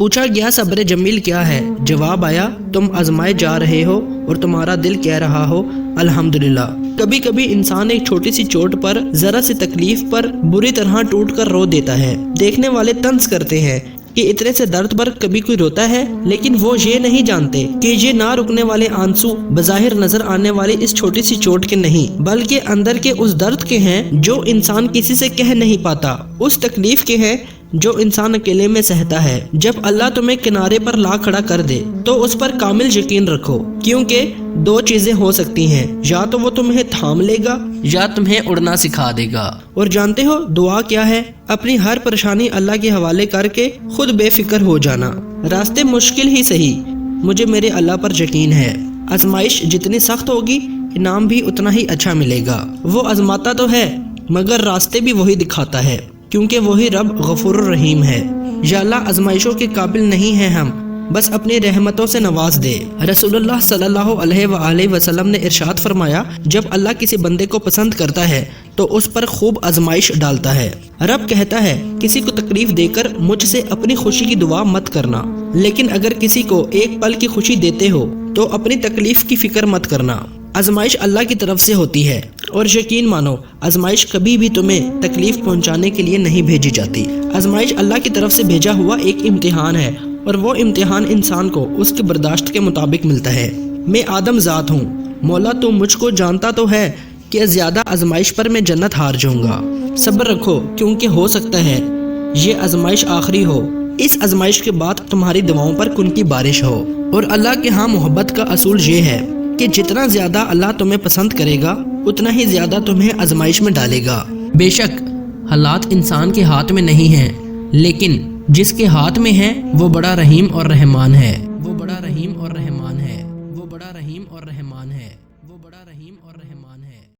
پوچھا گیا صبر جمیل کیا ہے؟ جواب آیا تم آزمائے جا رہے ہو اور تمہارا دل کہہ رہا ہو الحمدللہ۔ کبھی کبھی انسان ایک چھوٹی سی چوٹ پر، ذرا سی تکلیف پر بری طرح ٹوٹ کر رو دیتا ہے۔ دیکھنے والے طنز کرتے ہیں کہ اتنے سے درد پر کبھی کوئی روتا ہے، لیکن وہ یہ نہیں جانتے کہ یہ نہ رکنے والے آنسو بظاہر نظر آنے والے اس چھوٹی سی چوٹ کے نہیں، بلکہ اندر کے اس درد کے ہیں جو انسان کسی سے کہہ نہیں پاتا، اس تکلیف کے ہیں جو انسان اکیلے میں سہتا ہے۔ جب اللہ تمہیں کنارے پر لا کھڑا کر دے تو اس پر کامل یقین رکھو، کیونکہ دو چیزیں ہو سکتی ہیں، یا تو وہ تمہیں تھام لے گا یا تمہیں اڑنا سکھا دے گا۔ اور جانتے ہو دعا کیا ہے؟ اپنی ہر پریشانی اللہ کے حوالے کر کے خود بے فکر ہو جانا۔ راستے مشکل ہی سہی، مجھے میرے اللہ پر یقین ہے۔ آزمائش جتنی سخت ہوگی انعام بھی اتنا ہی اچھا ملے گا۔ وہ آزماتا تو ہے مگر راستے بھی وہی دکھاتا ہے، کیونکہ وہی رب غفور الرحیم ہے۔ یا اللہ آزمائشوں کے قابل نہیں ہیں ہم، بس اپنی رحمتوں سے نواز دے۔ رسول اللہ صلی اللہ علیہ وآلہ وسلم نے ارشاد فرمایا، جب اللہ کسی بندے کو پسند کرتا ہے تو اس پر خوب آزمائش ڈالتا ہے۔ رب کہتا ہے کسی کو تکلیف دے کر مجھ سے اپنی خوشی کی دعا مت کرنا، لیکن اگر کسی کو ایک پل کی خوشی دیتے ہو تو اپنی تکلیف کی فکر مت کرنا۔ آزمائش اللہ کی طرف سے ہوتی ہے، اور یقین مانو آزمائش کبھی بھی تمہیں تکلیف پہنچانے کے لیے نہیں بھیجی جاتی۔ آزمائش اللہ کی طرف سے بھیجا ہوا ایک امتحان ہے، اور وہ امتحان انسان کو اس کے برداشت کے مطابق ملتا ہے۔ میں آدم ذات ہوں، مولا تو مجھ کو جانتا تو ہے کہ زیادہ آزمائش پر میں جنت ہار جاؤں گا۔ صبر رکھو، کیونکہ ہو سکتا ہے یہ آزمائش آخری ہو، اس آزمائش کے بعد تمہاری دعاؤں پر کن کی بارش ہو۔ اور اللہ کے ہاں محبت کا اصول یہ ہے کہ جتنا زیادہ اللہ تمہیں پسند کرے گا اتنا ہی زیادہ تمہیں آزمائش میں ڈالے گا۔ بے شک حالات انسان کے ہاتھ میں نہیں ہیں، لیکن جس کے ہاتھ میں ہے وہ بڑا رحیم اور رحمان ہے۔ وہ بڑا رحیم اور رحمان ہے۔ وہ بڑا رحیم اور رحمان ہے۔ وہ بڑا رحیم اور رحمان ہے۔